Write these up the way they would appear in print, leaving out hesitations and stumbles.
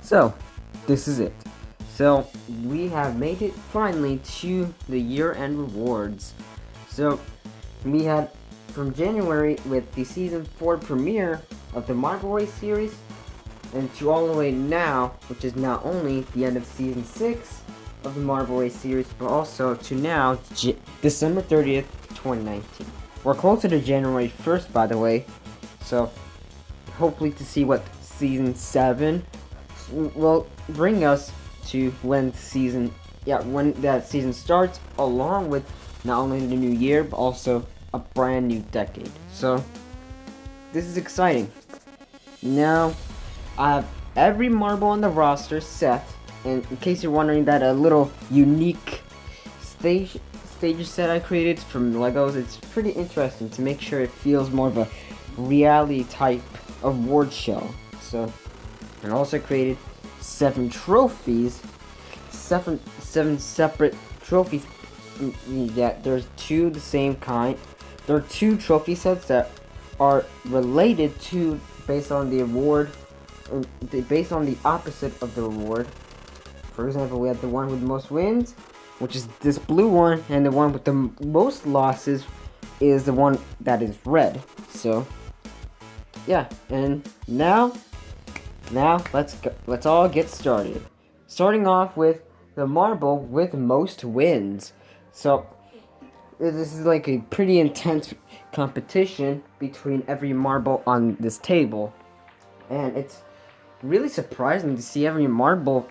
So, this is it. So, we have made it finally to the year-end rewards. So, we had from January with the Season 4 premiere of the Marble Race series, and to all the way now, which is not only the end of Season 6 of the Marble Race series, but also to now, December 30th, 2019. We're closer to January 1st, by the way, so hopefully to see what Season 7 will bring us to when that season starts, along with not only the new year, but also a brand new decade. So, this is exciting. Now, I have every marble on the roster set, and in case you're wondering, that a little unique stage set I created from Legos. It's pretty interesting to make sure it feels more of a reality type award show. So, and also created 7 trophies, seven separate trophies. Yeah, there's 2 the same kind. There are 2 trophy sets that are related to based on the award, based on the opposite of the award. For example, we have the one with the most wins, which is this blue one, and the one with the most losses is the one that is red. So, yeah, and now let's all get started. Starting off with the marble with most wins. So, this is like a pretty intense competition between every marble on this table, and it's really surprising to see every marble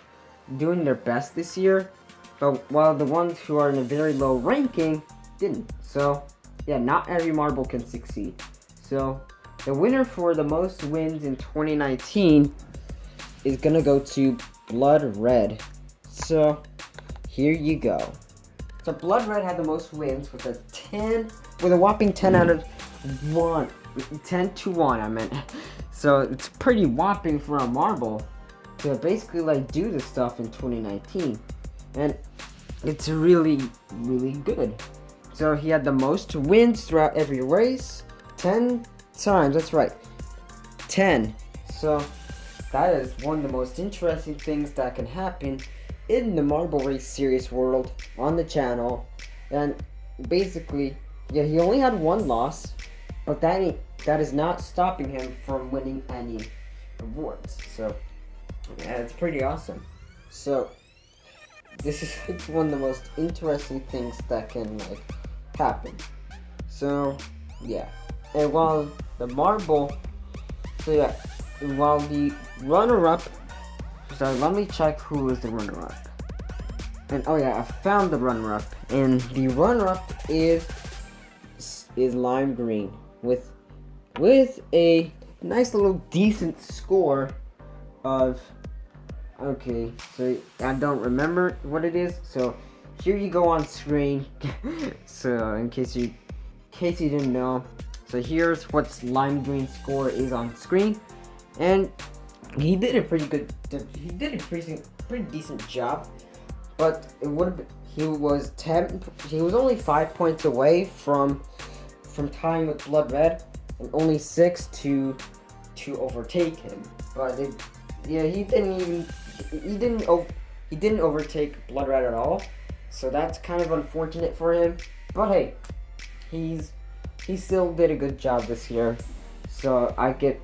doing their best this year, but while the ones who are in a very low ranking didn't. So, yeah, not every marble can succeed. So, the winner for the most wins in 2019 is gonna go to Blood Red. So, here you go. So, Blood Red had the most wins with a whopping 10 out of 1. 10 to 1, I meant. So, it's pretty whopping for a marble to basically like do this stuff in 2019. And it's really, really good. So, he had the most wins throughout every race. 10 times, that's right. 10. So, that is one of the most interesting things that can happen in the Marble Race series world on the channel. And basically, yeah, he only had 1 loss, but that is not stopping him from winning any awards. So, yeah, it's pretty awesome. So, this is one of the most interesting things that can like happen. So, yeah. And while the runner-up, so let me check who is the runner-up. And oh yeah, I found the runner-up, and the runner-up is lime green with a nice little decent score of, okay, so I don't remember what it is. So here you go on screen. So in case you didn't know. So here's what lime green score is on screen, and he did a pretty decent job. But it would have been, he was only 5 points away from tying with Blood Red, and only 6 to overtake him. But he didn't overtake Blood Red at all. So that's kind of unfortunate for him. But hey, he still did a good job this year. So I gave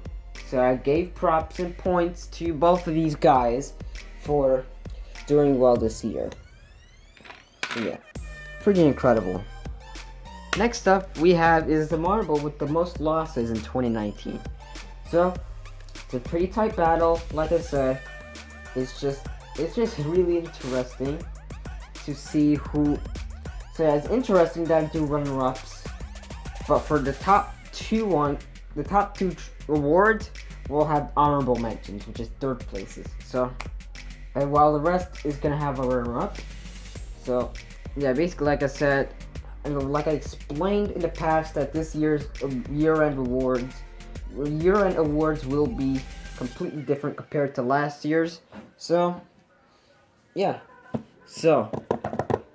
props and points to both of these guys for doing well this year. Yeah, pretty incredible. Next up we have is the marble with the most losses in 2019. So it's a pretty tight battle. Like I said, it's just really interesting to see who. So yeah, it's interesting that I do runner-ups, but for the top 2 awards, we'll have honorable mentions, which is 3rd places. So, and while the rest is gonna have a runner-up. So, yeah, basically, like I said, and like I explained in the past, that this year's year-end awards will be completely different compared to last year's. So, yeah. So,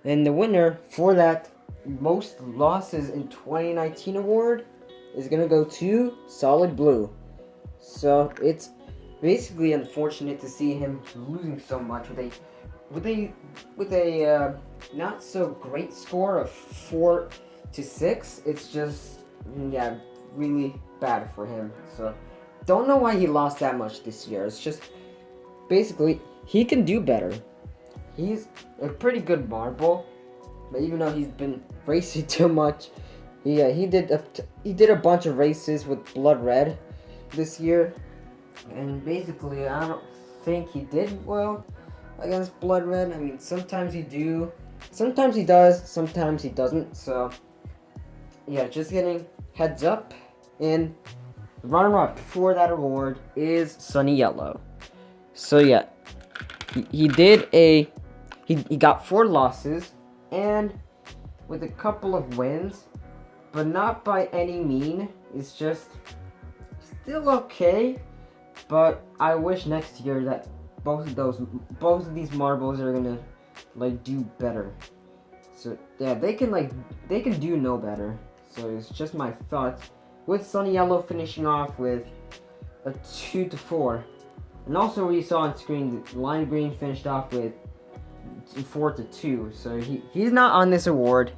and the winner for that most losses in 2019 award is gonna go to Solid Blue. So it's basically unfortunate to see him losing so much with a not so great score of 4-6. It's just really bad for him. So don't know why he lost that much this year. It's just basically he can do better. He's a pretty good marble, but even though he's been racing too much, he did a bunch of races with Blood Red this year, and basically I don't think he did well against Blood Red. I mean, sometimes he does, sometimes he doesn't. So yeah, just getting heads up. And the runner-up for that award is Sunny Yellow. So yeah, he got 4 losses and with a couple of wins, but not by any mean. It's just still okay, but I wish next year that both of these marbles are gonna do better. So yeah, they can do no better. So it's just my thoughts. With Sunny Yellow finishing off with a 2-4, and also we saw on screen that Lime Green finished off with 4-2. So he's not on this award.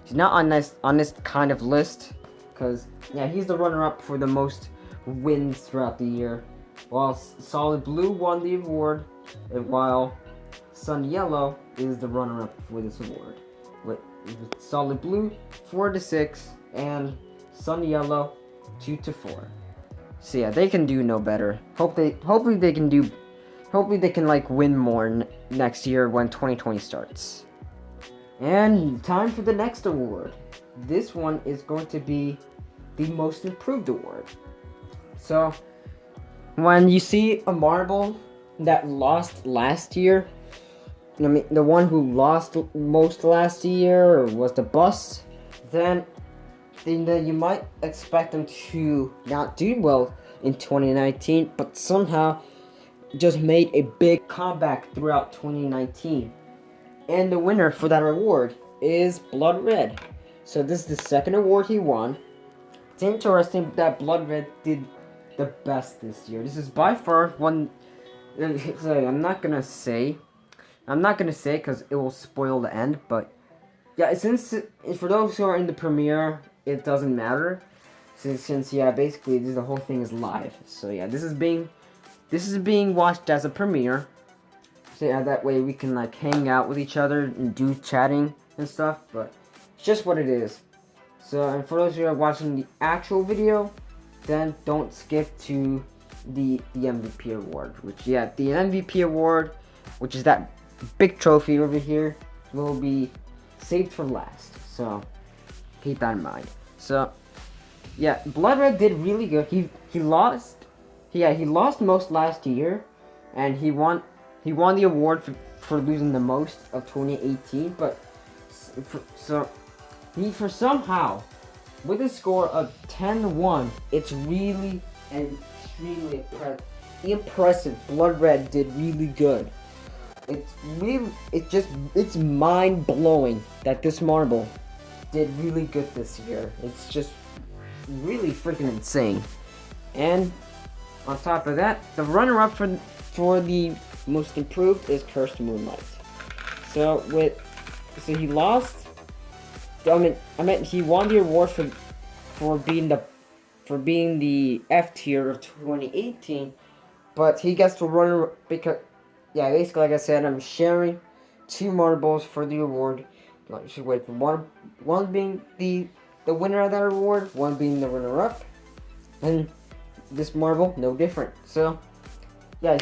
He's not on this kind of list, because he's the runner-up for the most wins throughout the year, while Solid Blue won the award, and while Sun Yellow is the runner-up for this award. With Solid Blue 4-6 and Sun Yellow 2-4. So yeah, they can do no better. Hopefully they can win more next year when 2020 starts. And time for the next award. This one is going to be the Most Improved award. So when you see a marble that lost last year, I mean the one who lost most last year or was the bust, then you might expect them to not do well in 2019, but somehow just made a big comeback throughout 2019. And the winner for that award is Blood Red. So this is the second award he won. It's interesting that Blood Red did the best this year. This is by far one. I'm not gonna say because it will spoil the end. But yeah, since for those who are in the premiere, it doesn't matter. Since basically the whole thing is live. So yeah, this is being watched as a premiere. So yeah, that way we can hang out with each other and do chatting and stuff. But it's just what it is. So, and for those who are watching the actual video, then don't skip to the MVP award. The MVP award, which is that big trophy over here, will be saved for last. So keep that in mind. So yeah, Blood Red did really good. He lost most last year, and he won the award for losing the most of 2018. But for somehow, with a score of 10-1, it's really and extremely impressive. Blood Red did really good. It's mind blowing that this marble did really good this year. It's just really freaking insane. And on top of that, the runner-up for the Most Improved is Cursed Moonlight. So he lost. I meant he won the award for being the F tier of 2018, but he gets the runner because basically like I said, I'm sharing 2 marbles for the award. You should wait for one being the winner of that award, one being the runner-up, and this marble no different. So yeah,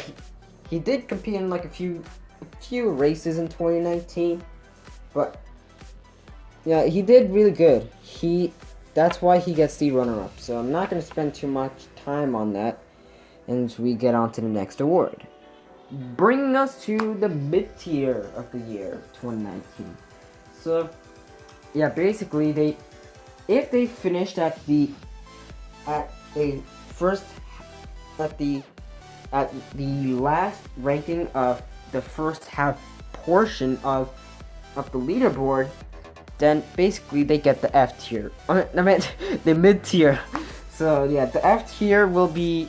he did compete in a few races in 2019, but yeah, he did really good. That's why he gets the runner-up. So I'm not going to spend too much time on that, and we get on to the next award, bringing us to the mid-tier of the year 2019. So yeah, basically if they finished at the last ranking of the first half portion of the leaderboard, then basically they get the F tier. I meant the mid tier. So yeah, the F tier will be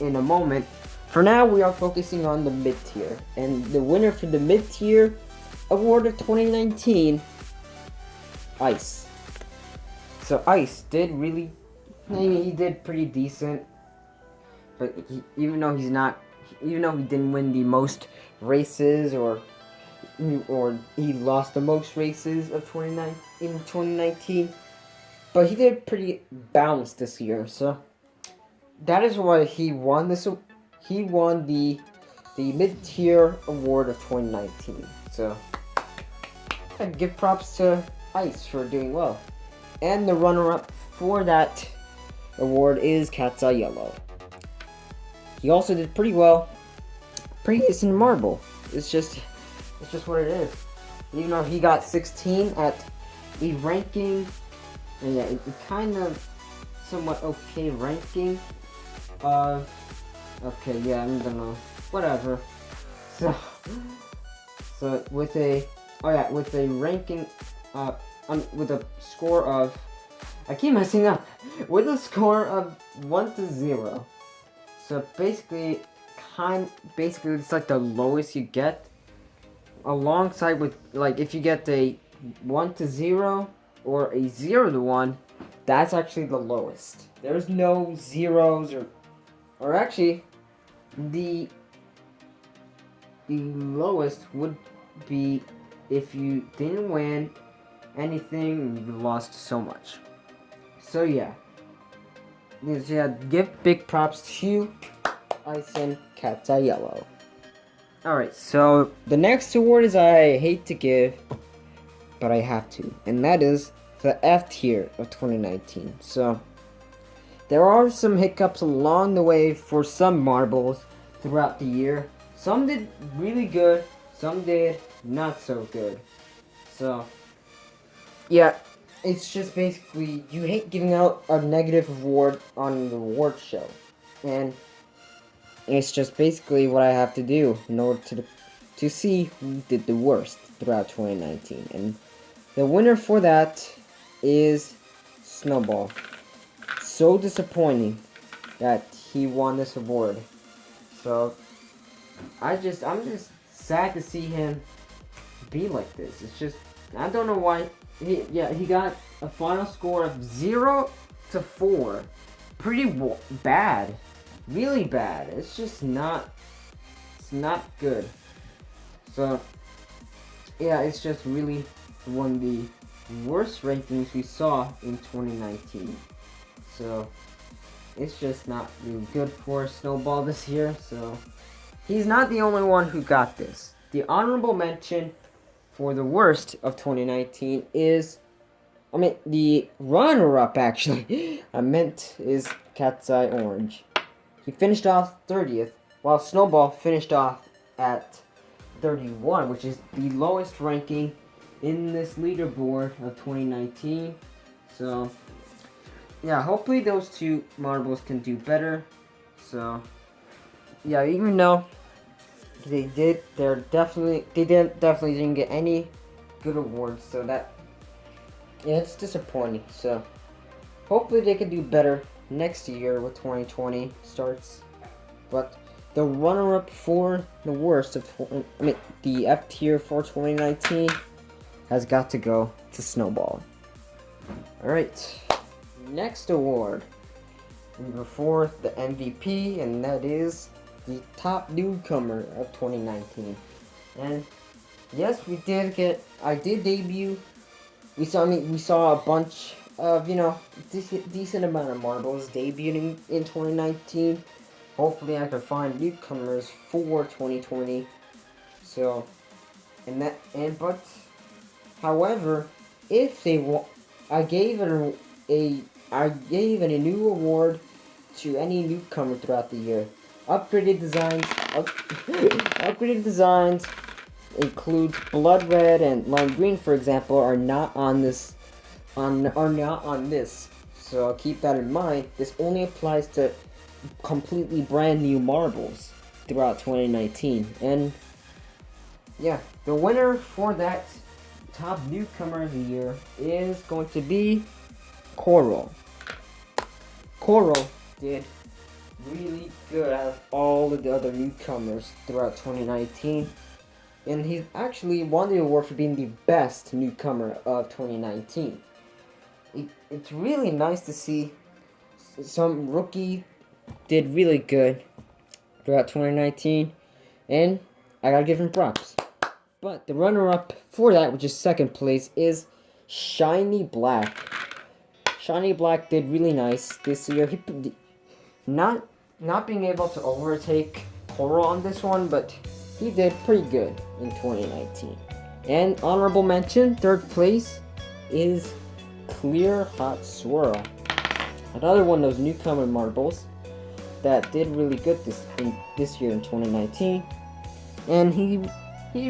in a moment. For now, we are focusing on the mid-tier. And the winner for the mid-tier award of 2019, Ice. So Ice did really, I mean, he did pretty decent. But even though he didn't win the most races or he lost the most races of 2019, but he did pretty balanced this year. So that is why he won this. He won the mid-tier award of 2019. So I'd give props to Ice for doing well. And the runner-up for that award is Cat's Eye Yellow. He also did pretty well. Pretty decent marble. It's just what it is. Even though he got 16 at the ranking, and yeah, it's kind of somewhat okay ranking. Okay, yeah, I'm gonna whatever. So with a ranking, with a score of, I keep messing up, with a score of 1 to 0. So basically it's like the lowest you get, alongside with, like, if you get a 1 to 0 or a 0 to 1, that's actually the lowest. There's no zeros or actually the lowest would be if you didn't win anything and you lost so much. So yeah, give big props to Ice and Cat's Eye Yellow. Alright, so the next award is I hate to give, but I have to, and that is the F tier of 2019. So there are some hiccups along the way for some marbles throughout the year. Some did really good, some did not so good. So yeah, it's just basically, you hate giving out a negative award on the award show, and it's just basically what I have to do in order to see who did the worst throughout 2019. And the winner for that is Snowball. So disappointing that he won this award. So I'm just sad to see him be like this. It's just, I don't know why. He got a final score of 0 to 4. Pretty bad. Really bad. It's just not good. So yeah, it's just really one of the worst rankings we saw in 2019. So it's just not really good for Snowball this year. So he's not the only one who got this. The honorable mention for the worst of 2019 is, the runner-up actually, is Cat's Eye Orange. He finished off 30th, while Snowball finished off at 31, which is the lowest ranking in this leaderboard of 2019. So yeah, hopefully those two marbles can do better. So yeah, even though they definitely didn't get any good awards, so that, yeah, it's disappointing. So hopefully they can do better next year with 2020 starts. But the runner-up for the worst of the F tier for 2019 has got to go to Snowball. Alright, next award, number 4, the MVP, and that is the top newcomer of 2019. And yes, I did debut. We saw a bunch of, decent amount of marbles debuting in 2019. Hopefully I can find newcomers for 2020. So, however, if they I gave a new award to any newcomer throughout the year. Upgraded designs include Blood Red and Lime Green, for example, are not on this. So keep that in mind. This only applies to completely brand new marbles throughout 2019. And yeah, the winner for that top newcomer of the year is going to be Coral. Coral did really good out of all of the other newcomers throughout 2019. And he actually won the award for being the best newcomer of 2019. It's really nice to see some rookie did really good throughout 2019, and I gotta give him props. But the runner-up for that, which is second place, is Shiny Black. Shiny Black did really nice this year. He not being able to overtake Coral on this one, but he did pretty good in 2019. And honorable mention, third place, is Clear Hot Swirl. Another one of those newcomer marbles that did really good this year in 2019. And he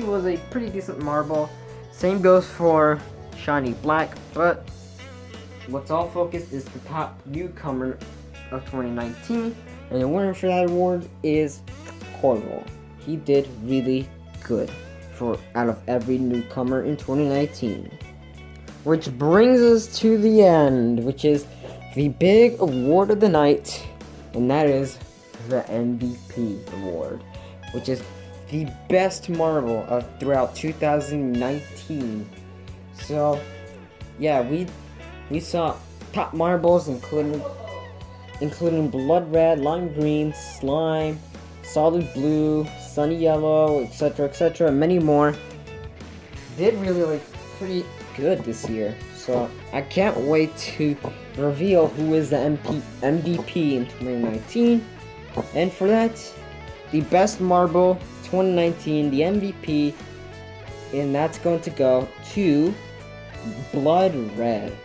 was a pretty decent marble. Same goes for Shiny Black, but what's all focused is the top newcomer of 2019, and the winner for that award is Coral. He did really good out of every newcomer in 2019. Which brings us to the end, which is the big award of the night, and that is the MVP award, which is the best marble of throughout 2019. So, yeah, we saw top marbles including Blood Red, Lime Green, Slime, Solid Blue, Sunny Yellow, etc., and many more. Did really pretty good this year. So I can't wait to reveal who is the MVP in 2019. And for that, the best marble 2019, the MVP, and that's going to go to Blood Red.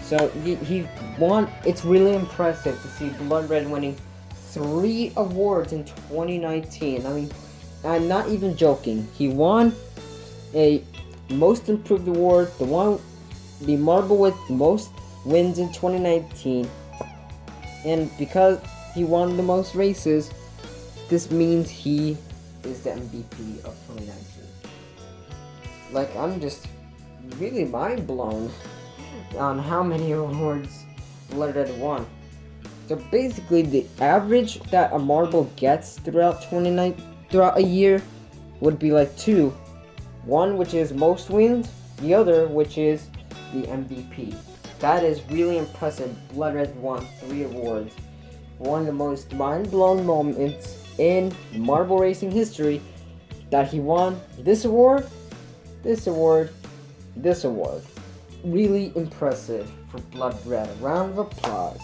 So he won. It's really impressive to see Blood Red winning 3 awards in 2019. I mean, I'm not even joking. He won a Most Improved award, the marble with most wins in 2019, and because he won the most races, this means he is the MVP of 2019. Like, I'm just really mind blown on how many awards Blood Red won. So basically, the average that a marble gets throughout a year would be like 2. One which is most wins, the other which is the MVP. That is really impressive. Blood Red won 3 awards. One of the most mind-blown moments in marble racing history, that he won this award, this award, this award. Really impressive for Blood Red. A round of applause.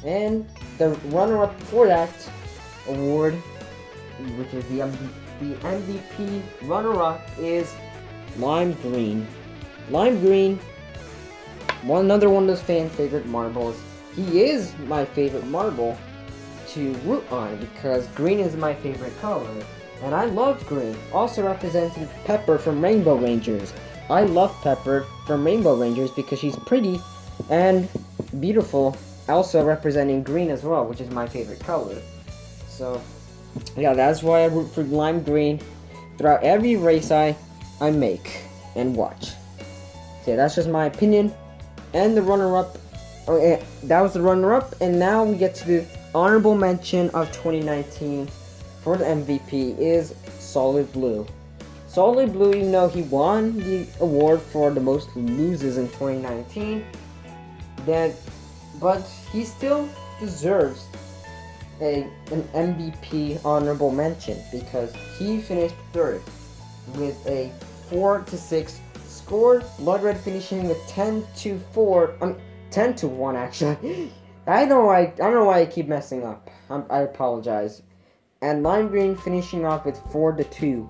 And the runner-up for that award, which is the MVP runner-up, is Lime Green. Lime Green, another one of those fan favorite marbles. He is my favorite marble to root on because green is my favorite color, and I love green. Also representing Pepper from Rainbow Rangers. I love Pepper from Rainbow Rangers because she's pretty and beautiful. Also representing green as well, which is my favorite color. So yeah, that's why I root for Lime Green throughout every race I make and watch. So yeah, that's just my opinion. And the runner-up, that was the runner-up, and now we get to the honorable mention of 2019 for the MVP is Solid Blue. Solid Blue, even though he won the award for the most loses in 2019, but he still deserves an MVP honorable mention because he finished 3rd with a 4-6 score. Blood Red finishing with 10-4. 10-1 actually. I don't know why I keep messing up. I apologize. And Lime Green finishing off with 4-2.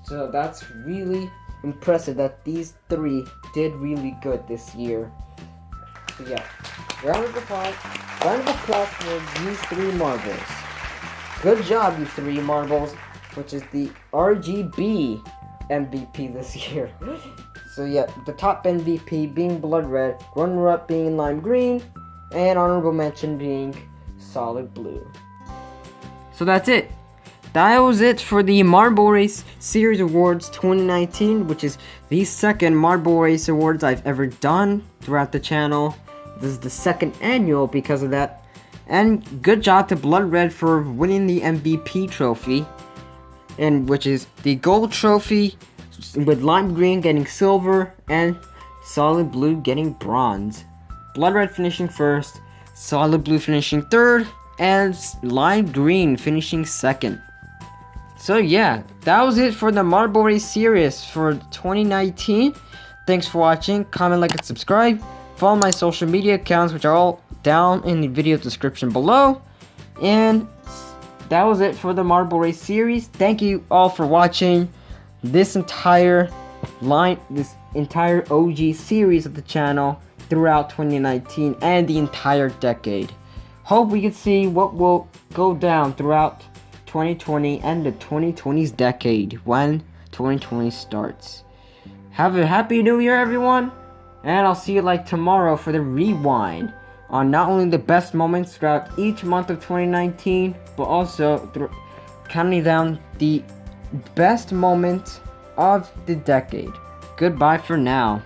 So that's really impressive that these 3 did really good this year. So yeah, round of applause for these 3 marbles. Good job, you 3 marbles, which is the RGB MVP this year. So yeah, the top MVP being Blood Red, runner-up being Lime Green, and honorable mention being Solid Blue. So that's it. That was it for the Marble Race Series Awards 2019, which is the second Marble Race Awards I've ever done throughout the channel. This is the second annual because of that. And good job to Blood Red for winning the MVP trophy, and which is the gold trophy, with Lime Green getting silver and Solid Blue getting bronze. Blood Red finishing first, Solid Blue finishing third, and Lime Green finishing second. So yeah, that was it for the Marble Race series for 2019. Thanks for watching. Comment, like, and subscribe. Follow my social media accounts, which are all down in the video description below. And that was it for the Marble Race series. Thank you all for watching this entire OG series of the channel throughout 2019 and the entire decade. Hope we can see what will go down throughout 2020 and the 2020s decade when 2020 starts. Have a happy new year, everyone, and I'll see you like tomorrow for the rewind on not only the best moments throughout each month of 2019, but also counting down the best moments of the decade. Goodbye for now.